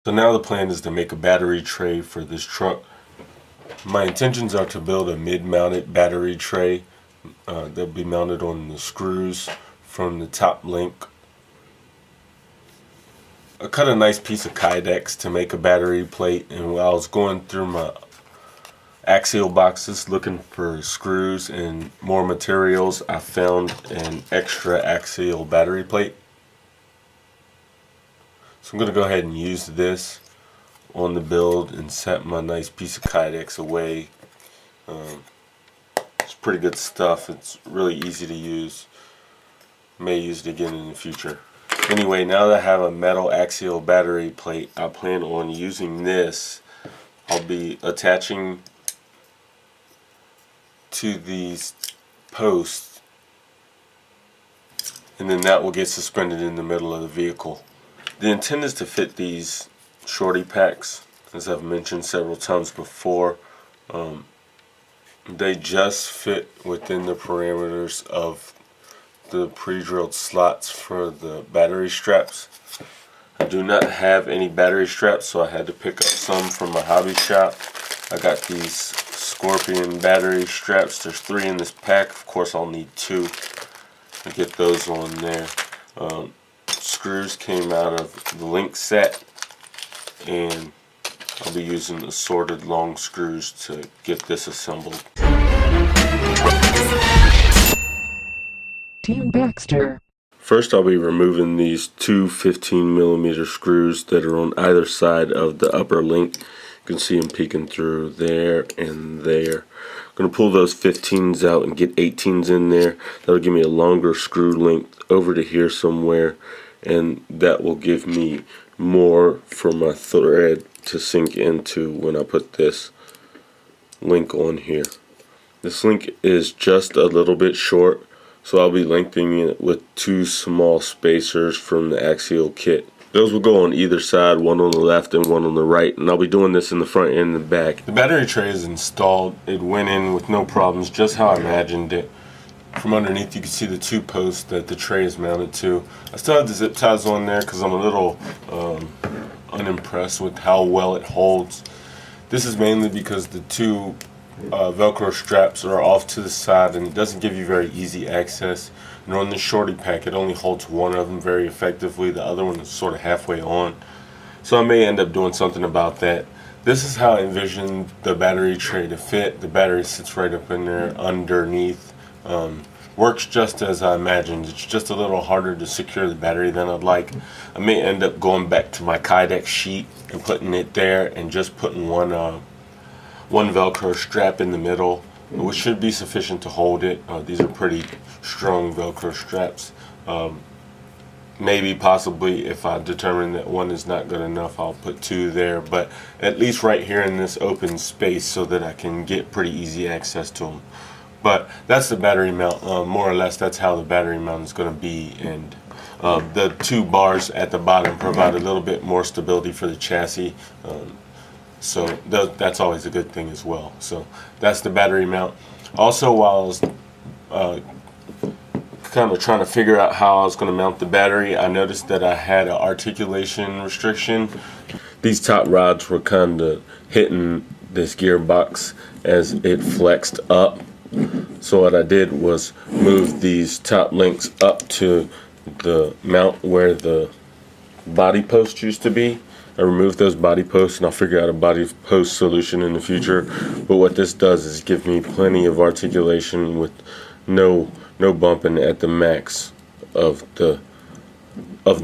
So now the plan is to make a battery tray for this truck. My intentions are to build a mid-mounted battery tray that'll be mounted on the screws from the top link. I cut a nice piece of Kydex to make a battery plate, and while I was going through my Axial boxes looking for screws and more materials, I found an extra Axial battery plate. So I'm going to go ahead and use this on the build and set my nice piece of Kydex away. It's pretty good stuff. It's really easy to use. May use it again in the future. Anyway, now that I have a metal Axial battery plate, I plan on using this. I'll be attaching to these posts, and then that will get suspended in the middle of the vehicle. The intent is to fit these shorty packs, as I've mentioned several times before. They just fit within the parameters of the pre-drilled slots for the battery straps. I do not have any battery straps, so I had to pick up some from my hobby shop. I got these Scorpion battery straps. There's 3 in this pack. Of course I'll need 2 to get those on there. Screws came out of the link set, and I'll be using assorted long screws to get this assembled. Team Baxter. First I'll be removing these 2 15mm screws that are on either side of the upper link. You can see them peeking through there and there. I'm going to pull those 15s out and get 18s in there. That'll give me a longer screw length over to here somewhere, and that will give me more for my thread to sink into when I put this link on here. This link is just a little bit short, so I'll be lengthening it with 2 small spacers from the Axial kit. Those will go on either side, one on the left and one on the right, and I'll be doing this in the front and the back. The battery tray is installed. It went in with no problems, just how I imagined it. From underneath you can see the 2 posts that the tray is mounted to. I still have the zip ties on there because I'm a little unimpressed with how well it holds. This is mainly because the 2 Velcro straps are off to the side, and it doesn't give you very easy access. And on the shorty pack, it only holds one of them very effectively. The other one is sort of halfway on. So I may end up doing something about that. This is how I envisioned the battery tray to fit. The battery sits right up in there underneath. Works just as I imagined. It's just a little harder to secure the battery than I'd like. I may end up going back to my Kydex sheet and putting it there and just putting one Velcro strap in the middle, which should be sufficient to hold it. These are pretty strong Velcro straps. Maybe possibly if I determine that one is not good enough, I'll put 2 there, but at least right here in this open space so that I can get pretty easy access to them. But that's the battery mount. More or less that's how the battery mount is going to be, and the 2 bars at the bottom provide a little bit more stability for the chassis. So that's always a good thing as well. So that's the battery mount. Also, while I was kind of trying to figure out how I was going to mount the battery, I noticed that I had an articulation restriction. These top rods were kind of hitting this gearbox as it flexed up. So what I did was move these top links up to the mount where the body post used to be. I removed those body posts, and I'll figure out a body post solution in the future. But what this does is give me plenty of articulation with no bumping at the max of the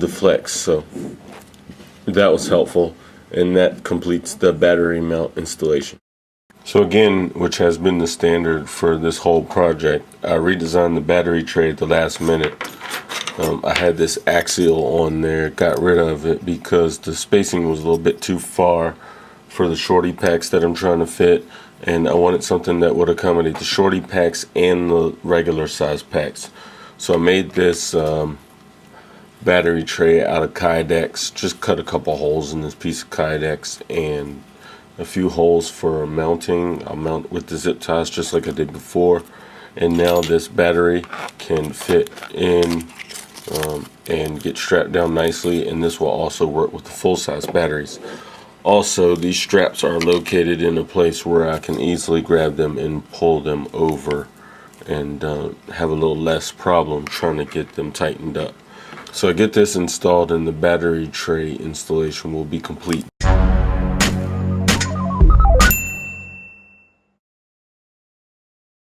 flex. So that was helpful, and that completes the battery mount installation. So again, which has been the standard for this whole project, I redesigned the battery tray at the last minute. I had this Axial on there, got rid of it because the spacing was a little bit too far for the shorty packs that I'm trying to fit, and I wanted something that would accommodate the shorty packs and the regular size packs. So I made this battery tray out of Kydex, just cut a couple holes in this piece of Kydex and a few holes for mounting. I'll mount with the zip ties just like I did before, and now this battery can fit in and get strapped down nicely, and this will also work with the full-size batteries. Also, these straps are located in a place where I can easily grab them and pull them over and have a little less problem trying to get them tightened up. So I get this installed and the battery tray installation will be complete